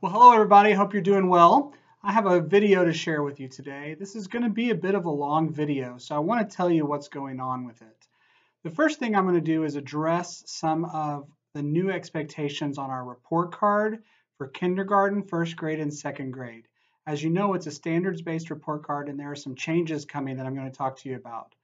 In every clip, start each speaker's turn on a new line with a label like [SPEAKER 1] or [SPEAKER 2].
[SPEAKER 1] Well, hello everybody, hope you're doing well. I have a video to share with you today. This is going to be a bit of a long video, so I want to tell you what's going on with it. The first thing I'm going to do is address some of the new expectations on our report card for kindergarten, first grade, and second grade. As you know, it's a standards-based report card and there are some changes coming that I'm going to talk to you about.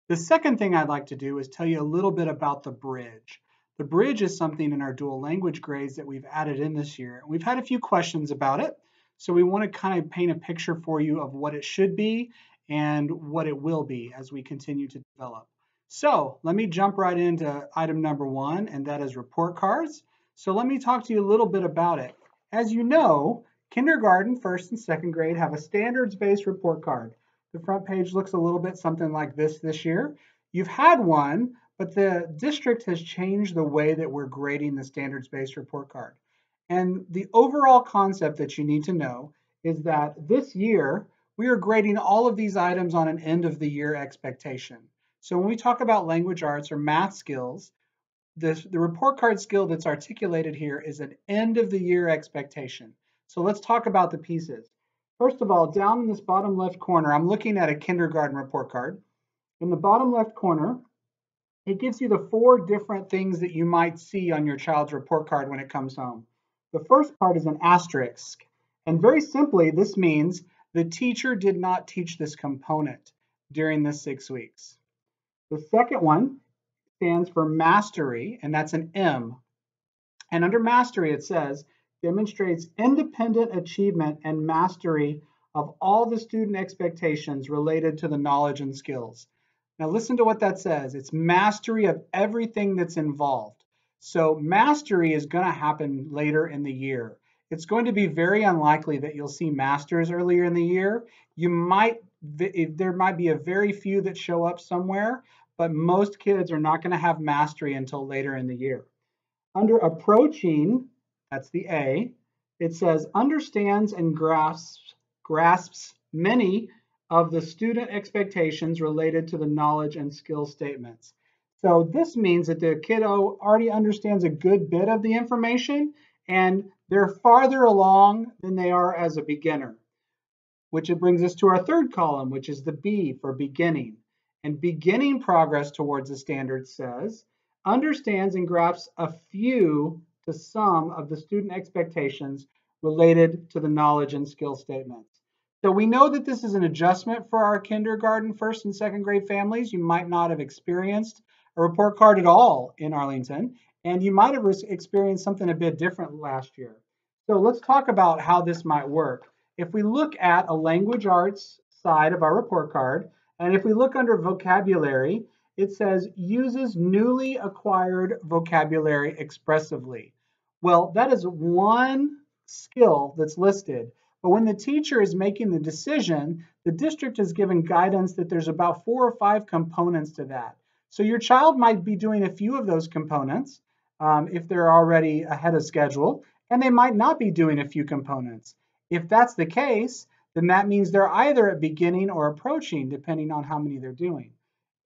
[SPEAKER 1] The second thing I'd like to do is tell you a little bit about the bridge. The bridge is something in our dual language grades that we've added in this year. We've had a few questions about it, so we want to kind of paint a picture for you of what it should be and what it will be as we continue to develop. So let me jump right into item number one, and that is report cards. So let me talk to you a little bit about it. As you know, kindergarten, first and second grade have a standards-based report card. The front page looks a little bit something like this year. You've had one, but the district has changed the way that we're grading the standards-based report card. And the overall concept that you need to know is that this year, we are grading all of these items on an end of the year expectation. So when we talk about language arts or math skills, the report card skill that's articulated here is an end of the year expectation. So let's talk about the pieces. First of all, down in this bottom left corner, I'm looking at a kindergarten report card. In the bottom left corner, it gives you the 4 different things that you might see on your child's report card when it comes home. The first part is an asterisk. And very simply, this means the teacher did not teach this component during the 6 weeks. The second one stands for mastery, and that's an M. And under mastery, it says, demonstrates independent achievement and mastery of all the student expectations related to the knowledge and skills. Now listen to what that says. It's mastery of everything that's involved. So mastery is going to happen later in the year. It's going to be very unlikely that you'll see masters earlier in the year. There might be a very few that show up somewhere, but most kids are not going to have mastery until later in the year. Under approaching, that's the A, it says understands and grasps many of the student expectations related to the knowledge and skill statements. So this means that the kiddo already understands a good bit of the information and they're farther along than they are as a beginner. Which it brings us to our third column, which is the B for beginning. And beginning progress towards the standard says, understands and grasps a few to some of the student expectations related to the knowledge and skill statements. So we know that this is an adjustment for our kindergarten, first and second grade families. You might not have experienced a report card at all in Arlington, and you might have experienced something a bit different last year. So let's talk about how this might work. If we look at a language arts side of our report card, and if we look under vocabulary, it says uses newly acquired vocabulary expressively. Well, that is one skill that's listed. But when the teacher is making the decision, the district has given guidance that there's about 4 or 5 components to that. So your child might be doing a few of those components if they're already ahead of schedule, and they might not be doing a few components. If that's the case, then that means they're either at beginning or approaching, depending on how many they're doing.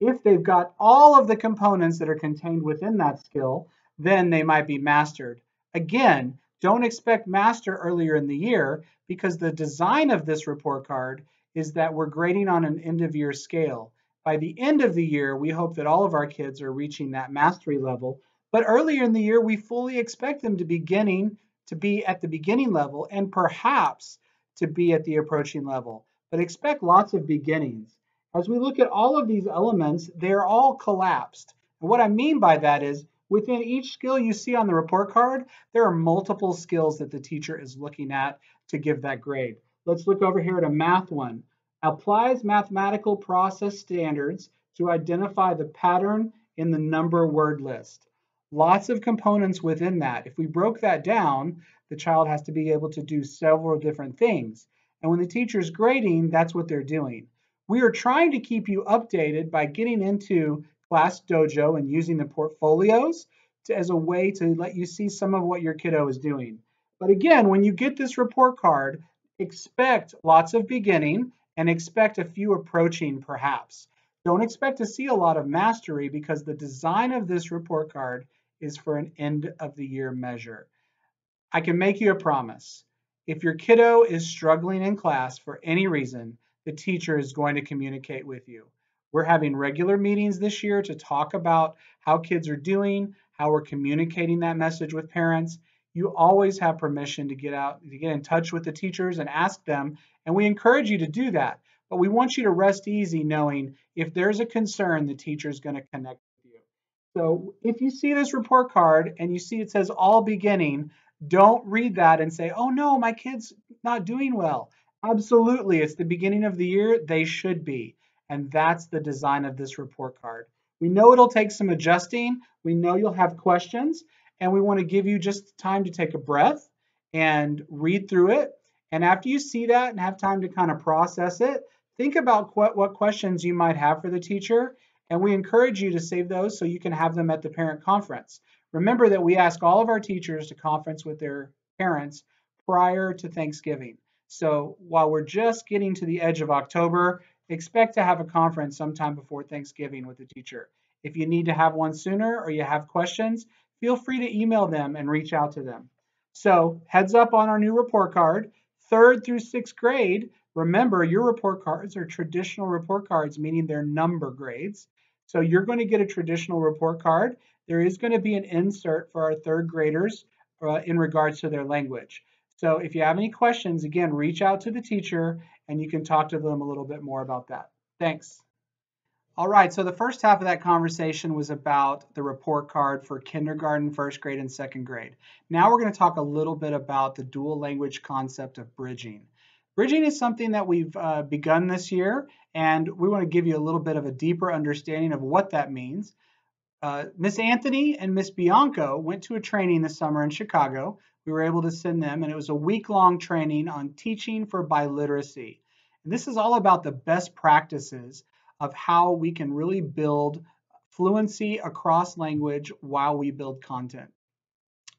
[SPEAKER 1] If they've got all of the components that are contained within that skill, then they might be mastered. Again, don't expect master earlier in the year because the design of this report card is that we're grading on an end of year scale. By the end of the year, we hope that all of our kids are reaching that mastery level. But earlier in the year, we fully expect them to be at the beginning level and perhaps to be at the approaching level. But expect lots of beginnings. As we look at all of these elements, they're all collapsed. And what I mean by that is within each skill you see on the report card, there are multiple skills that the teacher is looking at to give that grade. Let's look over here at a math one. Applies mathematical process standards to identify the pattern in the number word list. Lots of components within that. If we broke that down, the child has to be able to do several different things. And when the teacher's grading, that's what they're doing. We are trying to keep you updated by getting into Class Dojo and using the portfolios as a way to let you see some of what your kiddo is doing. But again, when you get this report card, expect lots of beginning and expect a few approaching perhaps. Don't expect to see a lot of mastery because the design of this report card is for an end of the year measure. I can make you a promise. If your kiddo is struggling in class for any reason, the teacher is going to communicate with you. We're having regular meetings this year to talk about how kids are doing, how we're communicating that message with parents. You always have permission to get in touch with the teachers and ask them, and we encourage you to do that. But we want you to rest easy knowing if there's a concern, the teacher is going to connect with you. So if you see this report card and you see it says all beginning, don't read that and say, oh no, my kid's not doing well. Absolutely, it's the beginning of the year, they should be. And that's the design of this report card. We know it'll take some adjusting. We know you'll have questions, and we want to give you just time to take a breath and read through it. And after you see that and have time to kind of process it, think about what questions you might have for the teacher, and we encourage you to save those so you can have them at the parent conference. Remember that we ask all of our teachers to conference with their parents prior to Thanksgiving. So while we're just getting to the edge of October, expect to have a conference sometime before Thanksgiving with the teacher. If you need to have one sooner or you have questions, feel free to email them and reach out to them. So heads up on our new report card. 3rd through 6th grade, remember your report cards are traditional report cards, meaning they're number grades. So you're going to get a traditional report card. There is going to be an insert for our 3rd graders in regards to their language. So if you have any questions, again, reach out to the teacher and you can talk to them a little bit more about that. Thanks. All right, so the first half of that conversation was about the report card for kindergarten, 1st grade, and 2nd grade. Now we're going to talk a little bit about the dual language concept of bridging. Bridging is something that we've begun this year, and we want to give you a little bit of a deeper understanding of what that means. Miss Anthony and Miss Bianco went to a training this summer in Chicago. We were able to send them, and it was a week-long training on teaching for biliteracy. And this is all about the best practices of how we can really build fluency across language while we build content.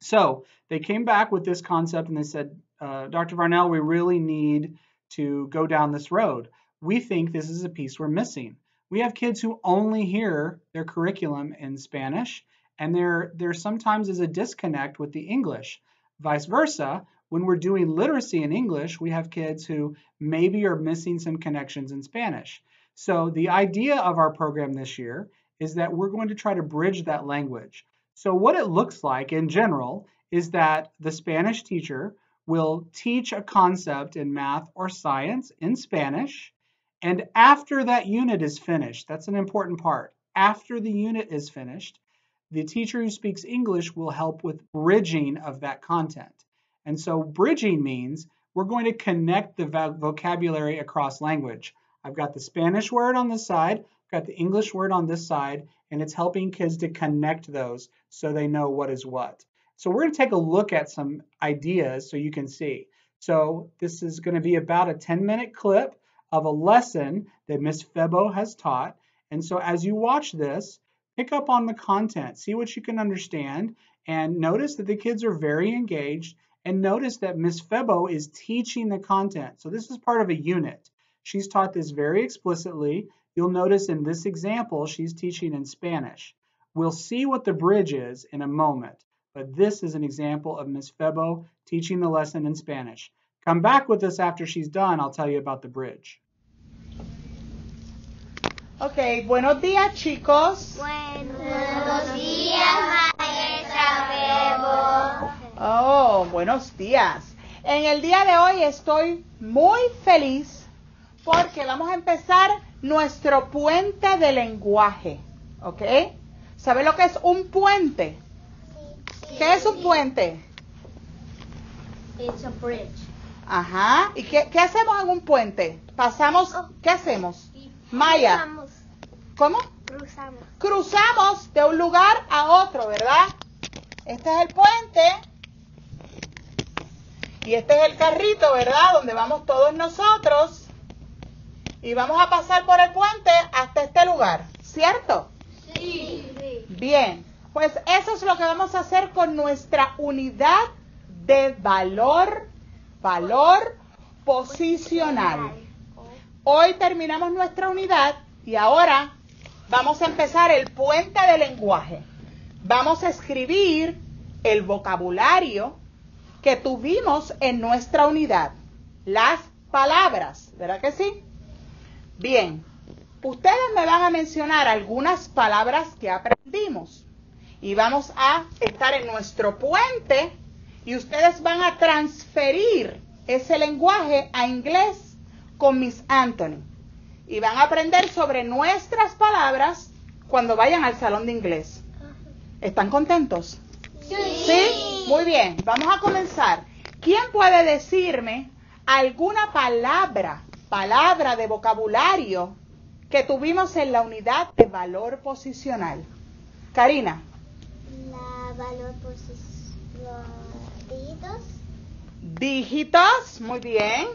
[SPEAKER 1] So they came back with this concept and they said, Dr. Varnell, we really need to go down this road. We think this is a piece we're missing. We have kids who only hear their curriculum in Spanish, and there sometimes is a disconnect with the English. Vice versa, when we're doing literacy in English, we have kids who maybe are missing some connections in Spanish. So the idea of our program this year is that we're going to try to bridge that language. So what it looks like in general is that the Spanish teacher will teach a concept in math or science in Spanish, and after that unit is finished, that's an important part, after the unit is finished, the teacher who speaks English will help with bridging of that content. And so bridging means we're going to connect the vocabulary across language. I've got the Spanish word on this side, I've got the English word on this side, and it's helping kids to connect those so they know what is what. So we're going to take a look at some ideas so you can see. So this is going to be about a 10-minute clip of a lesson that Miss Febo has taught. And so as you watch this, pick up on the content, see what you can understand, and notice that the kids are very engaged, and notice that Miss Febo is teaching the content. So this is part of a unit. She's taught this very explicitly. You'll notice in this example, she's teaching in Spanish. We'll see what the bridge is in a moment, but this is an example of Miss Febo teaching the lesson in Spanish. Come back with us after she's done. I'll tell you about the bridge.
[SPEAKER 2] Ok, buenos días, chicos.
[SPEAKER 3] Buenos días, maestra Febo.
[SPEAKER 2] Oh, buenos días. En el día de hoy estoy muy feliz porque vamos a empezar nuestro puente de lenguaje, ¿ok? ¿Sabe lo que es un puente?
[SPEAKER 3] Sí.
[SPEAKER 2] ¿Qué es un puente?
[SPEAKER 3] It's a bridge.
[SPEAKER 2] Ajá. ¿Y qué hacemos en un puente? Pasamos, ¿qué hacemos? Maya.
[SPEAKER 3] Cruzamos.
[SPEAKER 2] ¿Cómo?
[SPEAKER 3] Cruzamos.
[SPEAKER 2] Cruzamos de un lugar a otro, ¿verdad? Este es el puente. Y este es el carrito, ¿verdad? Donde vamos todos nosotros. Y vamos a pasar por el puente hasta este lugar, ¿cierto?
[SPEAKER 3] Sí.
[SPEAKER 2] Bien, pues eso es lo que vamos a hacer con nuestra unidad de valor posicional. Hoy terminamos nuestra unidad y ahora vamos a empezar el puente de lenguaje. Vamos a escribir el vocabulario que tuvimos en nuestra unidad. Las palabras, ¿verdad que sí? Bien, ustedes me van a mencionar algunas palabras que aprendimos. Y vamos a estar en nuestro puente y ustedes van a transferir ese lenguaje a inglés con Miss Anthony. Y van a aprender sobre nuestras palabras cuando vayan al salón de inglés. ¿Están contentos? ¿Sí? Muy bien, vamos a comenzar. ¿Quién puede decirme alguna palabra de vocabulario que tuvimos en la unidad de valor posicional? Karina.
[SPEAKER 3] La valor dígitos.
[SPEAKER 2] Dígitos, muy bien.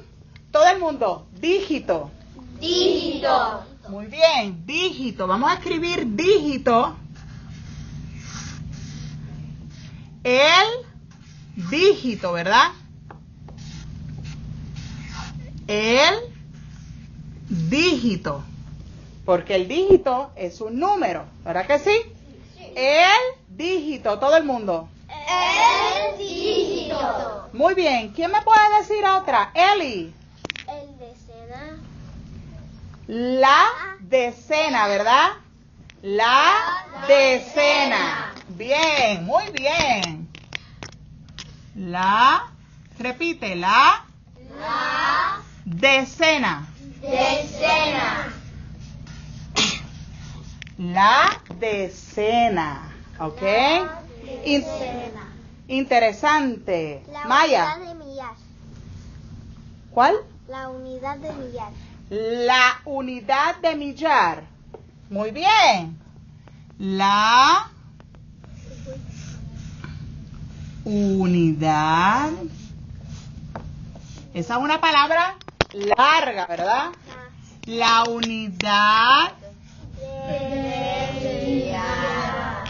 [SPEAKER 2] Todo el mundo, dígito.
[SPEAKER 3] Dígito.
[SPEAKER 2] Muy bien, dígito. Vamos a escribir dígito. El dígito, ¿verdad? El dígito. Porque el dígito es un número, ¿verdad que sí? El dígito, todo el mundo.
[SPEAKER 3] El dígito.
[SPEAKER 2] Muy bien, ¿quién me puede decir otra? Eli.
[SPEAKER 3] El decena.
[SPEAKER 2] La decena, ¿verdad? La decena. Bien, muy bien. Repite, la decena.
[SPEAKER 3] Decena.
[SPEAKER 2] La decena, ¿ok?
[SPEAKER 3] Decena.
[SPEAKER 2] Interesante.
[SPEAKER 3] La
[SPEAKER 2] Maya,
[SPEAKER 3] unidad de millar.
[SPEAKER 2] ¿cuál?
[SPEAKER 3] La unidad de millar.
[SPEAKER 2] La unidad de millar. Muy bien. La unidad. Esa es una palabra larga, ¿verdad? La unidad
[SPEAKER 3] De millar.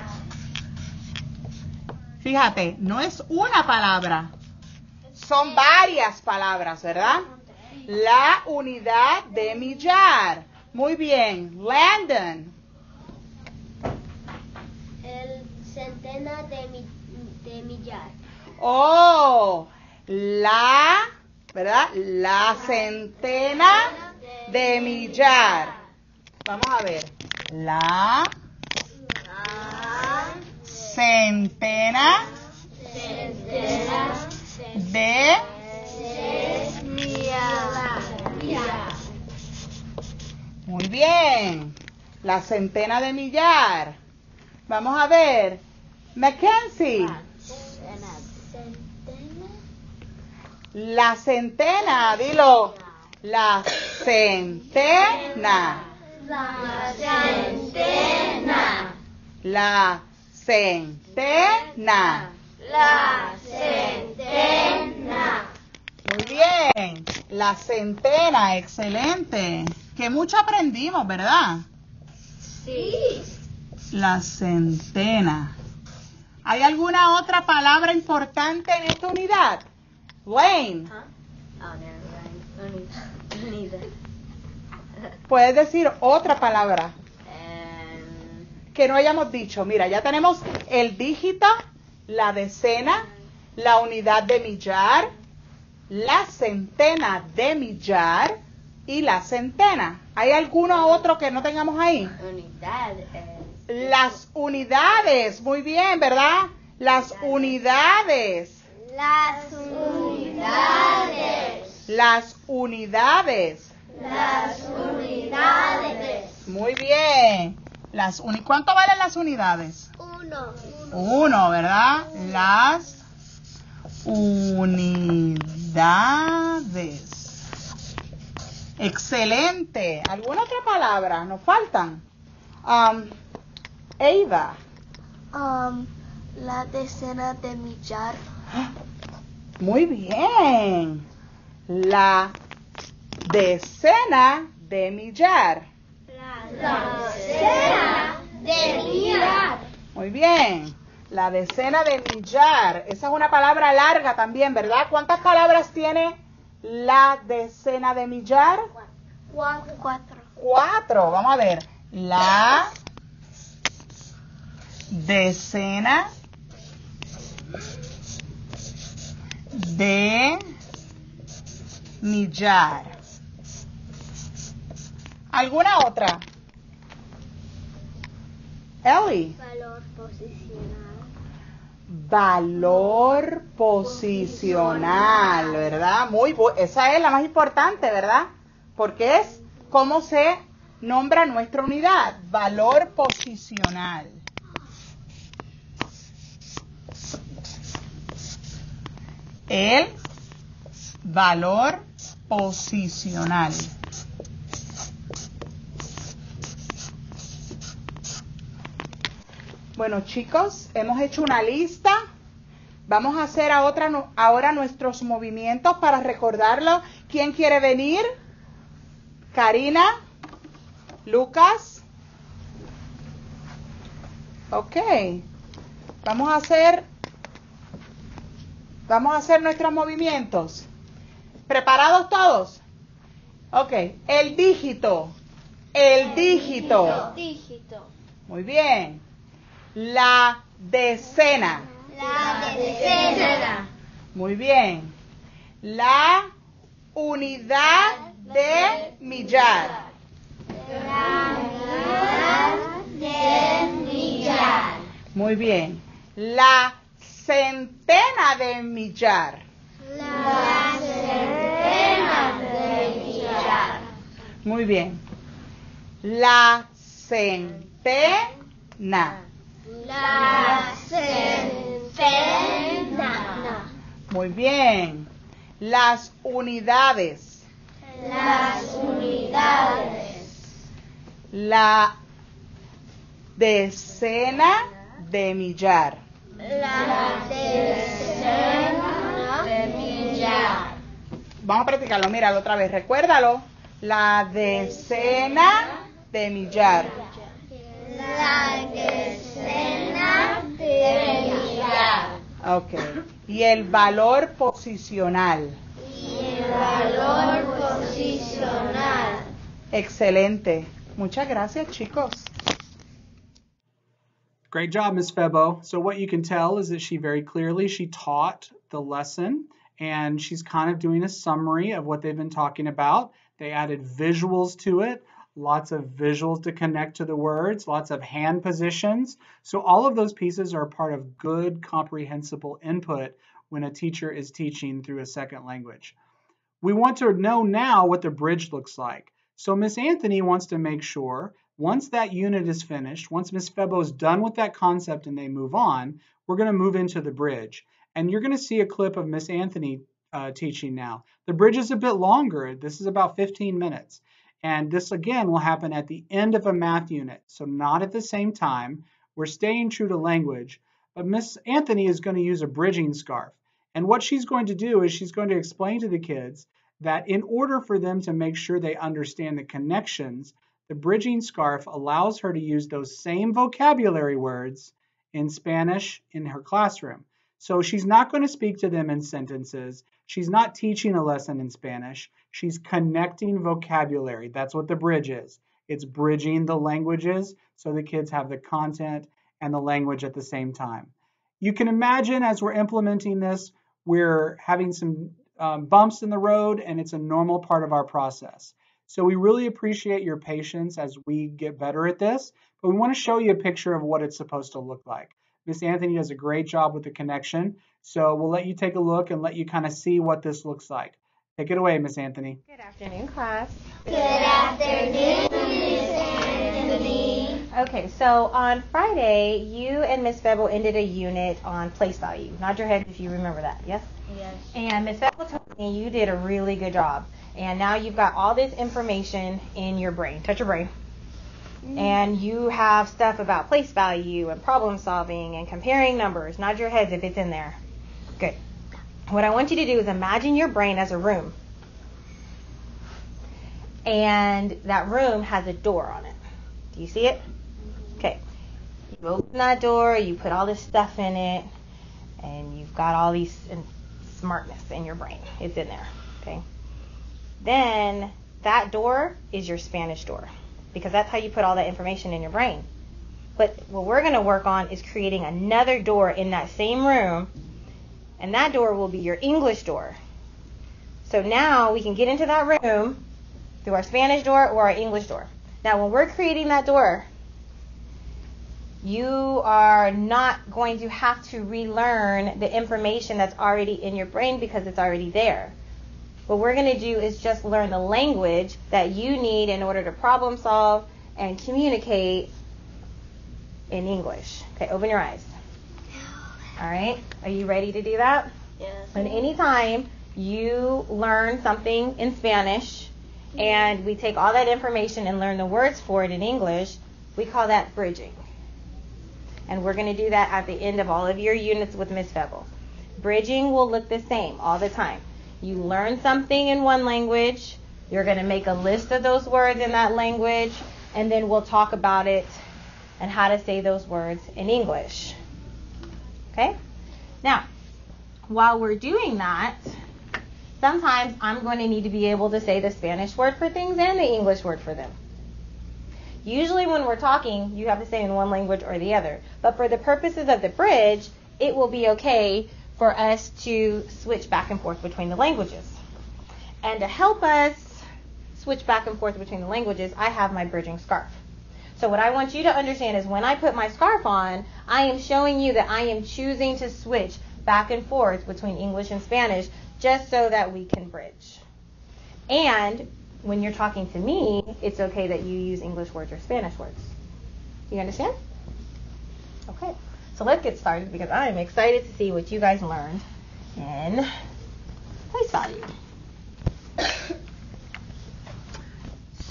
[SPEAKER 2] Fíjate, no es una palabra, son varias palabras, ¿verdad? La unidad de millar. Muy bien, Landon.
[SPEAKER 3] El centena de millar.
[SPEAKER 2] Oh, ¿verdad? La centena de millar. Vamos a ver. La centena de
[SPEAKER 3] millar.
[SPEAKER 2] Muy bien. La centena de millar. Vamos a ver. Mackenzie. La centena, dilo. La centena.
[SPEAKER 3] La centena.
[SPEAKER 2] La centena.
[SPEAKER 3] La centena.
[SPEAKER 2] Muy bien. La centena, excelente. Que mucho aprendimos, ¿verdad?
[SPEAKER 3] Sí.
[SPEAKER 2] La centena. ¿Hay alguna otra palabra importante en esta unidad? Wayne, ¿puedes decir otra palabra que no hayamos dicho? Mira, ya tenemos el dígito, la decena, la unidad de millar, la centena de millar y la centena. ¿Hay alguno otro que no tengamos ahí? Las unidades, muy bien, ¿verdad? Las unidades.
[SPEAKER 3] Las unidades.
[SPEAKER 2] Las unidades.
[SPEAKER 3] Las unidades.
[SPEAKER 2] Muy bien. ¿Cuánto valen las unidades?
[SPEAKER 3] 1.
[SPEAKER 2] 1, ¿verdad? Las unidades. Excelente. ¿Alguna otra palabra? Nos faltan. Eva.
[SPEAKER 3] La decena de millar.
[SPEAKER 2] Muy bien. La decena de millar.
[SPEAKER 3] La decena de millar.
[SPEAKER 2] Muy bien. La decena de millar. Esa es una palabra larga también, ¿verdad? ¿Cuántas palabras tiene la decena de millar?
[SPEAKER 3] 4.
[SPEAKER 2] 4. Vamos a ver. La decena de millar. ¿Alguna otra? Ellie.
[SPEAKER 3] Valor posicional.
[SPEAKER 2] Valor posicional, ¿verdad? Esa es la más importante, ¿verdad? Porque es cómo se nombra nuestra unidad. Valor posicional. El valor posicional. Bueno, chicos, hemos hecho una lista. Vamos a hacer ahora nuestros movimientos para recordarlo. ¿Quién quiere venir? Karina, Lucas. Ok. Vamos a hacer nuestros movimientos. ¿Preparados todos? Ok. El dígito. El dígito.
[SPEAKER 3] Dígito.
[SPEAKER 2] Muy bien. La decena.
[SPEAKER 3] La decena.
[SPEAKER 2] Muy bien. La unidad de millar.
[SPEAKER 3] La unidad de millar.
[SPEAKER 2] Muy bien. La centena de millar.
[SPEAKER 3] La centena de millar.
[SPEAKER 2] Muy bien. La centena.
[SPEAKER 3] La centena.
[SPEAKER 2] Muy bien. Las unidades.
[SPEAKER 3] Las unidades.
[SPEAKER 2] La decena de millar.
[SPEAKER 3] La decena de millar.
[SPEAKER 2] Vamos a practicarlo. Míralo otra vez. Recuérdalo. La decena de millar.
[SPEAKER 3] La decena de millar.
[SPEAKER 2] Ok. Y el valor posicional.
[SPEAKER 3] Y el valor posicional.
[SPEAKER 2] Excelente. Muchas gracias, chicos.
[SPEAKER 1] Great job, Ms. Febo. So what you can tell is that she taught the lesson, and she's kind of doing a summary of what they've been talking about. They added visuals to it, lots of visuals to connect to the words, lots of hand positions. So all of those pieces are part of good comprehensible input when a teacher is teaching through a second language. We want to know now what the bridge looks like. So Miss Anthony wants to make sure once that unit is finished, once Miss Febo is done with that concept and they move on, we're going to move into the bridge. And you're going to see a clip of Miss Anthony teaching now. The bridge is a bit longer. This is about 15 minutes. And this, again, will happen at the end of a math unit, so not at the same time. We're staying true to language. But Miss Anthony is going to use a bridging scarf. And what she's going to do is she's going to explain to the kids that in order for them to make sure they understand the connections, the bridging scarf allows her to use those same vocabulary words in Spanish in her classroom. So she's not going to speak to them in sentences. She's not teaching a lesson in Spanish. She's connecting vocabulary. That's what the bridge is. It's bridging the languages so the kids have the content and the language at the same time. You can imagine as we're implementing this, we're having some bumps in the road, and it's a normal part of our process. So we really appreciate your patience as we get better at this, but we want to show you a picture of what it's supposed to look like. Miss Anthony does a great job with the connection, so we'll let you take a look and let you kind of see what this looks like. Take it away, Miss Anthony.
[SPEAKER 4] Good afternoon, class.
[SPEAKER 3] Good afternoon, Miss Anthony.
[SPEAKER 4] Okay, so on Friday, you and Miss Febo ended a unit on place value. Nod your head if you remember that, yes?
[SPEAKER 3] Yes.
[SPEAKER 4] And Miss Febo told me you did a really good job. And now you've got all this information in your brain. Touch your brain. And you have stuff about place value and problem solving and comparing numbers. Nod your heads if it's in there. Good. What I want you to do is imagine your brain as a room. And that room has a door on it. Do you see it? Okay. You open that door, you put all this stuff in it, and you've got all these smartness in your brain. It's in there. Okay. Then that door is your Spanish door, because that's how you put all that information in your brain. But what we're going to work on is creating another door in that same room And that door will be your English door. So now we can get into that room through our Spanish door or our English door. Now when we're creating that door, you are not going to have to relearn the information that's already in your brain because it's already there. What we're going to do is just learn the language that you need in order to problem solve and communicate in English. Okay, open your eyes. All right, are you ready to do that?
[SPEAKER 3] Yes.
[SPEAKER 4] And anytime you learn something in Spanish and we take all that information and learn the words for it in English, we call that bridging. And we're going to do that at the end of all of your units with Ms. Febble. Bridging will look the same all the time. You learn something in one language, you're going to make a list of those words in that language, and then we'll talk about it and how to say those words in English. Okay? Now, while we're doing that, sometimes I'm going to need to be able to say the Spanish word for things and the English word for them. Usually when we're talking, you have to say in one language or the other. But for the purposes of the bridge, it will be okay for us to switch back and forth between the languages. And to help us switch back and forth between the languages, I have my bridging scarf. So what I want you to understand is when I put my scarf on, I am showing you that I am choosing to switch back and forth between English and Spanish just so that we can bridge. And when you're talking to me, it's okay that you use English words or Spanish words. You understand? Okay. So let's get started because I am excited to see what you guys learned in place value.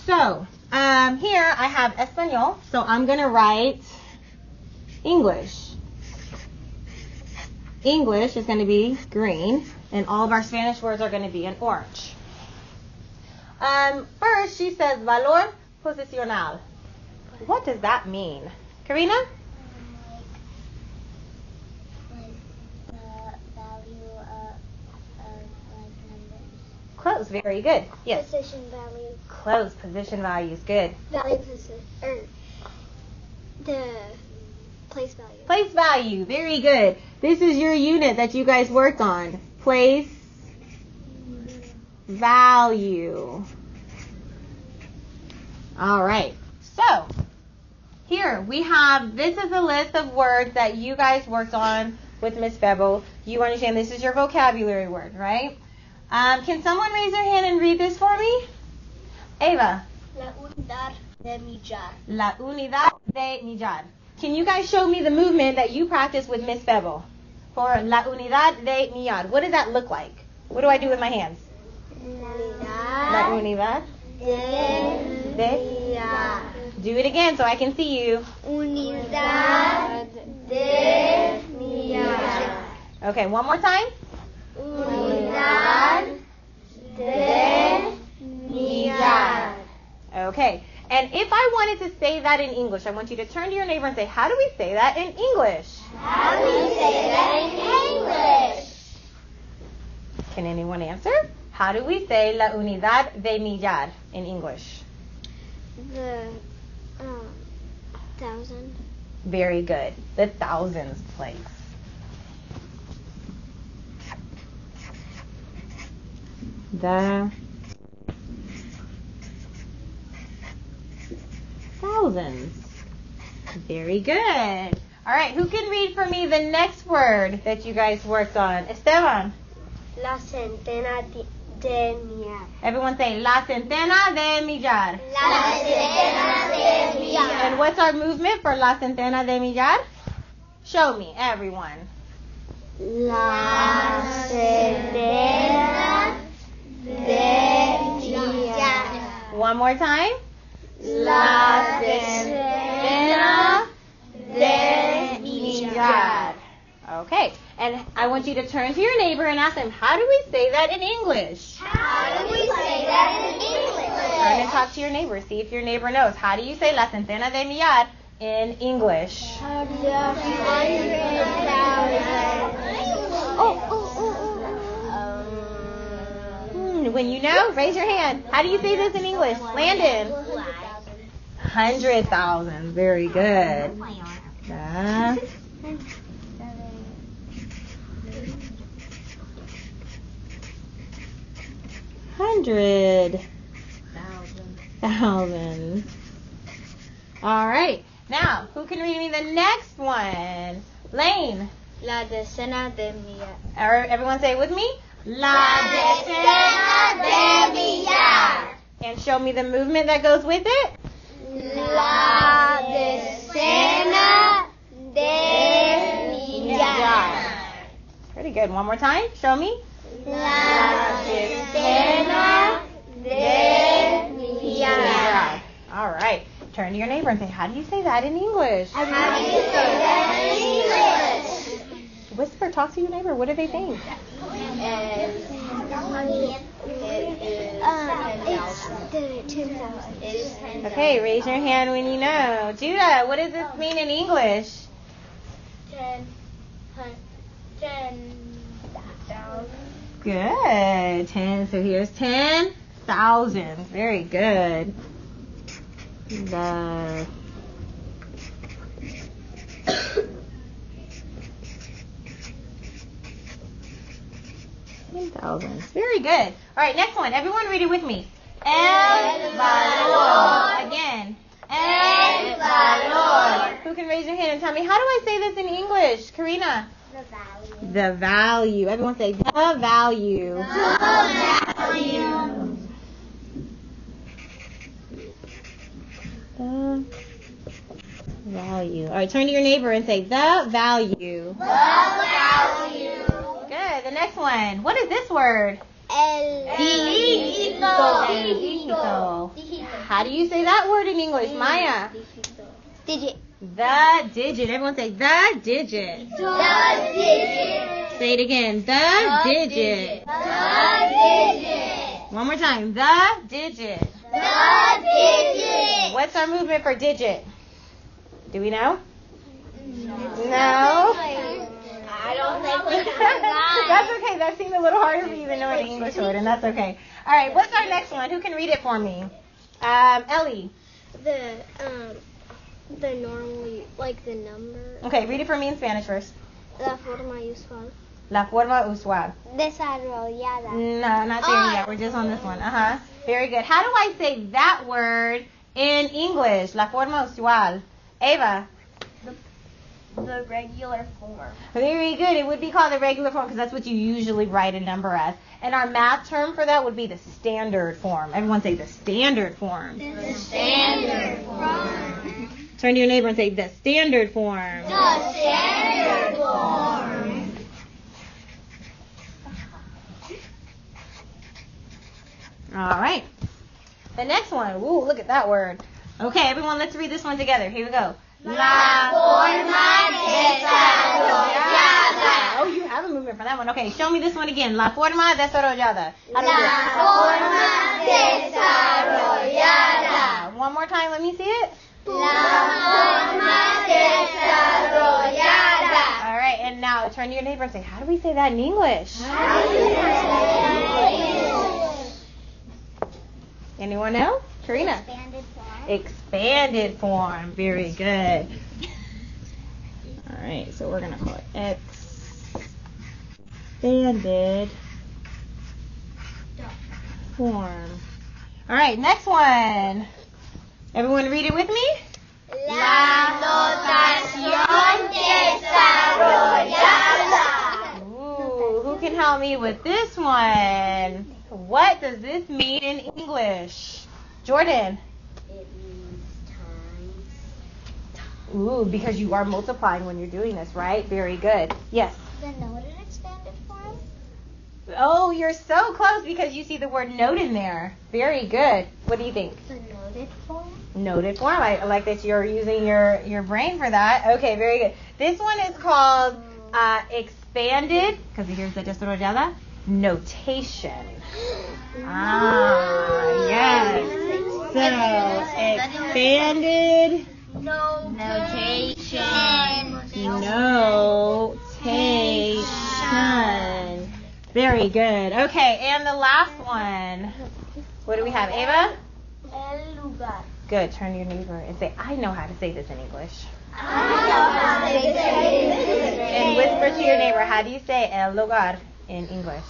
[SPEAKER 4] So, here I have Espanol, so I'm going to write English. English is going to be green, and all of our Spanish words are going to be in orange. First, she says valor posicional. What does that mean? Karina? Close, very good. Yes.
[SPEAKER 3] Position value.
[SPEAKER 4] Close, position values, good.
[SPEAKER 3] Value position. The place value.
[SPEAKER 4] Place value, very good. This is your unit that you guys worked on. Place value. All right. So, here we have, this is a list of words that you guys worked on with Ms. Febble. You understand this is your vocabulary word, right? Can someone raise their hand and read this for me? Ava.
[SPEAKER 3] La unidad de millar.
[SPEAKER 4] La unidad de millar. Can you guys show me the movement that you practiced with Ms. Febble for la unidad de millar? What does that look like? What do I do with my hands? La unidad de
[SPEAKER 3] millar.
[SPEAKER 4] Do it again so I can see you.
[SPEAKER 3] Unidad de millar.
[SPEAKER 4] Okay, one more time.
[SPEAKER 3] Unidad de millar.
[SPEAKER 4] Okay, and if I wanted to say that in English, I want you to turn to your neighbor and say, how do we say that in English?
[SPEAKER 3] How do we say that in English?
[SPEAKER 4] Can anyone answer? How do we say la unidad de millar in English?
[SPEAKER 3] The thousand.
[SPEAKER 4] Very good. The thousands place. The thousands. Very good. All right, who can read for me the next word that you guys worked on? Esteban.
[SPEAKER 3] La centena de millar.
[SPEAKER 4] Everyone say la centena de millar.
[SPEAKER 3] La centena de millar.
[SPEAKER 4] And what's our movement for la centena de millar? Show me, everyone.
[SPEAKER 3] La centena de millar.
[SPEAKER 4] One more time.
[SPEAKER 3] La centena de millar.
[SPEAKER 4] Okay, and I want you to turn to your neighbor and ask them, how do we say that in English?
[SPEAKER 3] How do we say that in English?
[SPEAKER 4] Turn and talk to your neighbor. See if your neighbor knows. How do you say la centena de millar in English? When you know, raise your hand. How do you say this in English? Landon. 100,000. Very good. 100. 1,000. All right. Now, who can read me the next one? Lane.
[SPEAKER 3] La decena de millar.
[SPEAKER 4] Everyone say it with me.
[SPEAKER 3] La decena de millar.
[SPEAKER 4] And show me the movement that goes with it.
[SPEAKER 3] La decena de millar.
[SPEAKER 4] Pretty good. One more time. Show me.
[SPEAKER 3] La decena de millar.
[SPEAKER 4] All right. Turn to your neighbor and say, how do you say that in English?
[SPEAKER 3] How do you say that in English?
[SPEAKER 4] Whisper. Talk to your neighbor. What do they think?
[SPEAKER 3] It's 10,000.
[SPEAKER 4] Okay. Raise your hand when you know. Judah, what does this mean in English?
[SPEAKER 3] 10,000.
[SPEAKER 4] Good. 10. So here's 10,000. Very good. The 10,000. Very good. All right, next one. Everyone read it with me. El valor. Again. El valor. Who can raise your hand and tell me, how do I say this in English? Karina.
[SPEAKER 3] The value.
[SPEAKER 4] The value. Everyone say the value.
[SPEAKER 3] The value.
[SPEAKER 4] The value. All right, turn to your neighbor and say the value.
[SPEAKER 3] The value.
[SPEAKER 4] Good. The next one. What is this word?
[SPEAKER 3] El
[SPEAKER 4] dígito. How do you say that word in English, Maya?
[SPEAKER 3] Digit.
[SPEAKER 4] The digit. Everyone say the digit.
[SPEAKER 3] The digit.
[SPEAKER 4] Say it again. The digit.
[SPEAKER 3] The digit.
[SPEAKER 4] One more time. The digit.
[SPEAKER 3] The digit.
[SPEAKER 4] What's our movement for digit? Do we know?
[SPEAKER 3] No. I don't think we have
[SPEAKER 4] That's okay. That seemed a little harder for you than knowing the English word, and that's okay. All right. What's our next one? Who can read it for me? Ellie.
[SPEAKER 3] The normally, like the number.
[SPEAKER 4] Okay. Read it for me in Spanish first.
[SPEAKER 3] La forma usual.
[SPEAKER 4] La forma usual.
[SPEAKER 3] Desarrollada.
[SPEAKER 4] No, not there yet. We're just on this one. Very good. How do I say that word in English? La forma usual. Ava.
[SPEAKER 3] The regular form.
[SPEAKER 4] Very good. It would be called the regular form because that's what you usually write a number as. And our math term for that would be the standard form. Everyone say the standard form.
[SPEAKER 3] The standard form.
[SPEAKER 4] Turn to your neighbor and say the standard form.
[SPEAKER 3] The standard form.
[SPEAKER 4] All right. The next one. Ooh, look at that word. Okay, everyone, let's read this one together. Here we go.
[SPEAKER 3] La forma desarrollada.
[SPEAKER 4] Oh, you have a movement for that one. Okay, show me this one again. La forma desarrollada.
[SPEAKER 3] La forma desarrollada.
[SPEAKER 4] One more time. Let me see it.
[SPEAKER 3] La forma desarrollada.
[SPEAKER 4] All right, and now turn to your neighbor and say, how do we say that in English? Anyone know? Karina.
[SPEAKER 3] Expanded form.
[SPEAKER 4] Expanded form. Very good. All right, so we're going to call it expanded form. All right, next one. Everyone read it with me?
[SPEAKER 3] La notación desarrollada.
[SPEAKER 4] Ooh, who can help me with this one? What does this mean in English? Jordan.
[SPEAKER 3] It means times.
[SPEAKER 4] Ooh, because you are multiplying when you're doing this, right? Very good. Yes.
[SPEAKER 3] The noted expanded form?
[SPEAKER 4] Oh, you're so close because you see the word note in there. Very good. What do you think?
[SPEAKER 3] The noted form?
[SPEAKER 4] Noted form. I like that you're using your brain for that. Okay, very good. This one is called expanded, because here's the desarrollada, notation. Yes. So, expanded notation. Very good. Okay, and the last one. What do we have, Ava?
[SPEAKER 3] El lugar.
[SPEAKER 4] Good. Turn to your neighbor and say, I know how to say this in English. And whisper to your neighbor, how do you say el lugar in English?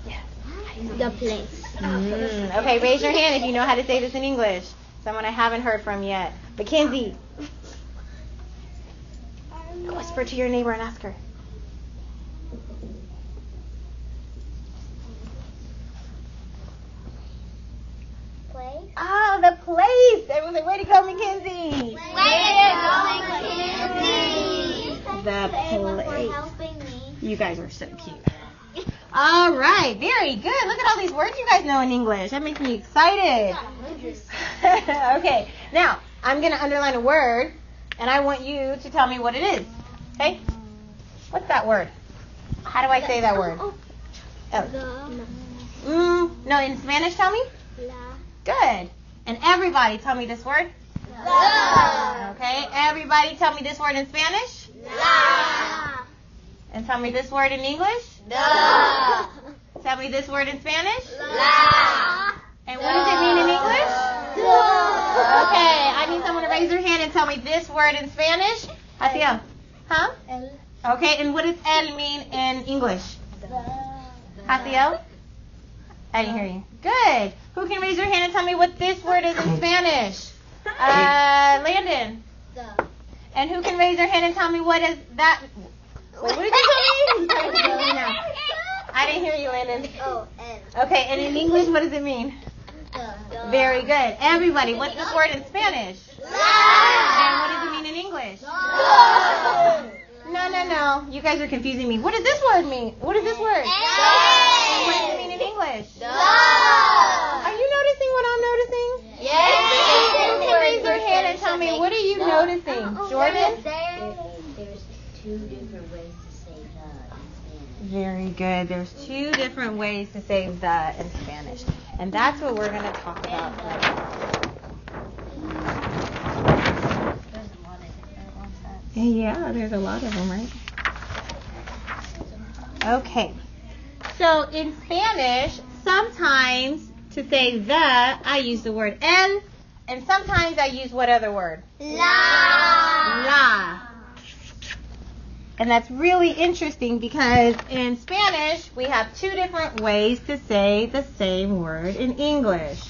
[SPEAKER 4] Yes. How do
[SPEAKER 3] The place.
[SPEAKER 4] Okay, raise your hand if you know how to say this in English. Someone I haven't heard from yet. Mackenzie. Go whisper to your neighbor and ask her.
[SPEAKER 3] Place.
[SPEAKER 4] Oh, the place. Everyone say, way to go, Mackenzie. The place.
[SPEAKER 3] Helping me.
[SPEAKER 4] You guys are so cute. All right, very good. Look at all these words you guys know in English. That makes me excited. Okay, now I'm going to underline a word, and I want you to tell me what it is. Okay? What's that word? How do I say that word? No, in Spanish, tell me. Good. And everybody tell me this word. Okay, everybody tell me this word in Spanish. And tell me this word in English. Tell me this word in Spanish. And what does it mean in English? Okay, I need someone to raise their hand and tell me this word in Spanish. Hacia. Huh? Okay, and what does el mean in English? Hacia? I didn't hear you. Good. Who can raise their hand and tell me what this word is in Spanish? Landon. And who can raise their hand and tell me what is that? Wait, what did you tell me? I didn't hear you, Landon. Okay, and in English, what does it mean? Very good. Everybody, what's this word in Spanish? And what does it mean in English? No. You guys are confusing me. What does this word mean? What is this word? And what does it mean in English? Are you noticing what I'm noticing?
[SPEAKER 3] Yes.
[SPEAKER 4] Who can raise their hand and tell me, what are you noticing? Jordan?
[SPEAKER 5] There's two different ways to say the in Spanish.
[SPEAKER 4] Very good. There's two different ways to say the in Spanish. And that's what we're going to talk about today. Yeah, there's a lot of them, right? Okay. So in Spanish, sometimes to say the, I use the word el, and sometimes I use what other word? La. And that's really interesting because in Spanish, we have two different ways to say the same word in English.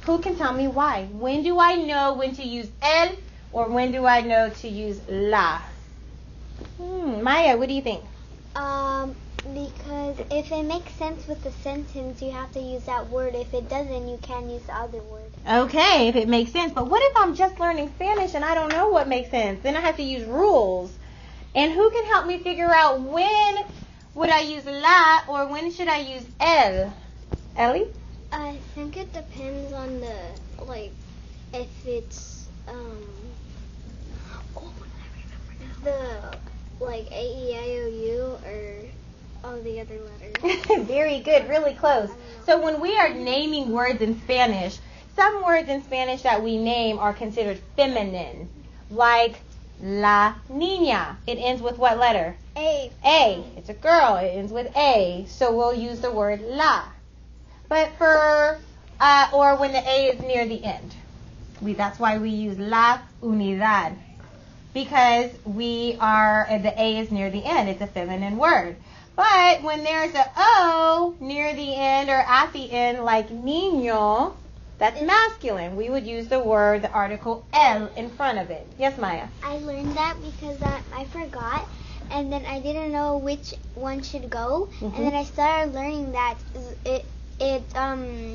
[SPEAKER 4] Who can tell me why? When do I know when to use el or when do I know to use la? Maya, what do you think?
[SPEAKER 3] Because if it makes sense with the sentence, you have to use that word. If it doesn't, you can use the other word.
[SPEAKER 4] Okay, if it makes sense. But what if I'm just learning Spanish and I don't know what makes sense? Then I have to use rules. And who can help me figure out when would I use la or when should I use el? Ellie?
[SPEAKER 3] I think it depends on the, if it's, the, A-E-I-O-U or all the other letters.
[SPEAKER 4] Very good, really close. So when we are naming words in Spanish, some words in Spanish that we name are considered feminine, like la niña. It ends with what letter?
[SPEAKER 3] A.
[SPEAKER 4] A. It's a girl. It ends with A. So we'll use the word la. But for, or when the A is near the end. That's why we use la unidad. Because the A is near the end. It's a feminine word. But when there's a O near the end or at the end, like niño, that's masculine. We would use the article el in front of it. Yes, Maya?
[SPEAKER 3] I learned that because I forgot, and then I didn't know which one should go, and then I started learning that it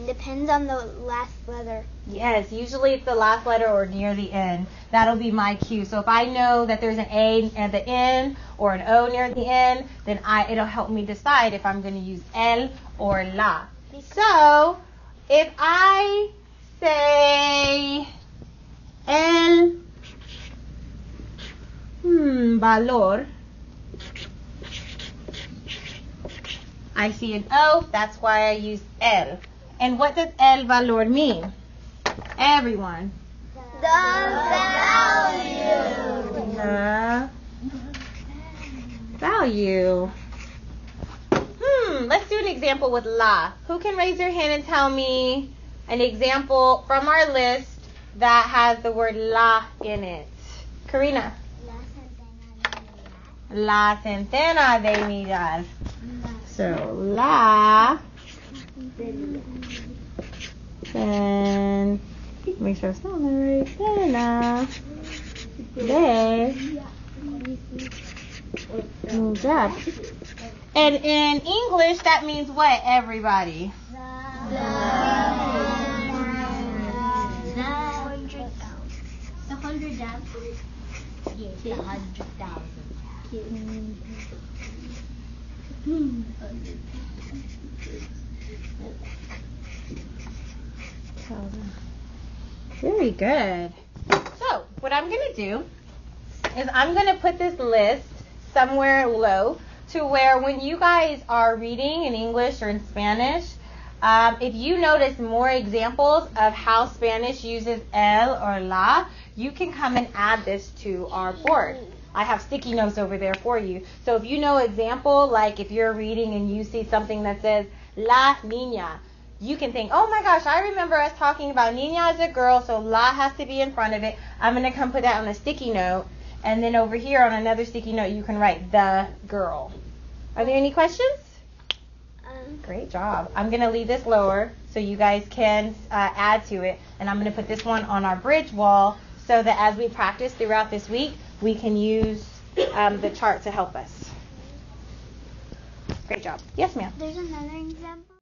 [SPEAKER 3] depends on the last letter.
[SPEAKER 4] Yes, usually it's the last letter or near the end. That'll be my cue. So if I know that there's an A at the end or an O near the end, then it'll help me decide if I'm going to use el or la. So if I say el valor, I see an O, that's why I use el. And what does el valor mean? Everyone.
[SPEAKER 3] The value.
[SPEAKER 4] The value. Let's do an example with la. Who can raise their hand and tell me an example from our list that has the word la in it? Karina.
[SPEAKER 3] La
[SPEAKER 4] La centena de mirar. So la. And make sure it's not right. Cena. De. Mudar. And in English, that means what, everybody?
[SPEAKER 5] The 100,000. Yes, the 100,000.
[SPEAKER 4] Very good. So, what I'm going to do is I'm going to put this list somewhere low to where when you guys are reading in English or in Spanish, if you notice more examples of how Spanish uses el or la, you can come and add this to our board. I have sticky notes over there for you. So if you know example, like if you're reading and you see something that says la niña, you can think, oh my gosh, I remember us talking about niña as a girl, so la has to be in front of it. I'm going to come put that on a sticky note. And then over here on another sticky note, you can write the girl. Are there any questions? Great job. I'm going to leave this lower so you guys can add to it. And I'm going to put this one on our bridge wall so that as we practice throughout this week, we can use the chart to help us. Great job. Yes, ma'am.
[SPEAKER 3] There's another example.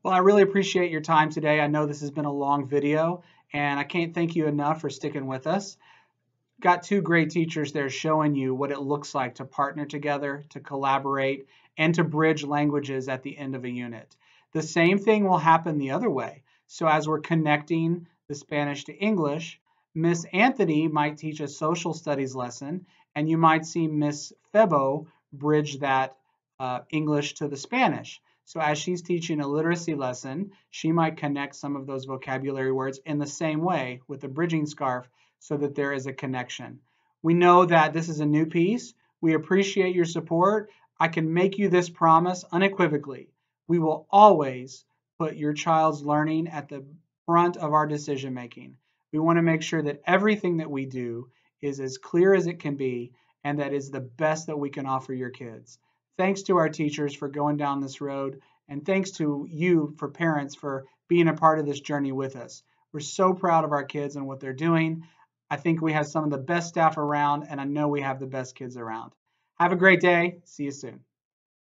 [SPEAKER 1] Well, I really appreciate your time today. I know this has been a long video, and I can't thank you enough for sticking with us. Got two great teachers there showing you what it looks like to partner together, to collaborate, and to bridge languages at the end of a unit. The same thing will happen the other way. So as we're connecting the Spanish to English, Miss Anthony might teach a social studies lesson, and you might see Miss Febo bridge that English to the Spanish. So as she's teaching a literacy lesson, she might connect some of those vocabulary words in the same way with the bridging scarf so that there is a connection. We know that this is a new piece. We appreciate your support. I can make you this promise unequivocally. We will always put your child's learning at the front of our decision making. We want to make sure that everything that we do is as clear as it can be and that is the best that we can offer your kids. Thanks to our teachers for going down this road, and thanks to you for parents for being a part of this journey with us. We're so proud of our kids and what they're doing. I think we have some of the best staff around, and I know we have the best kids around. Have a great day. See you soon.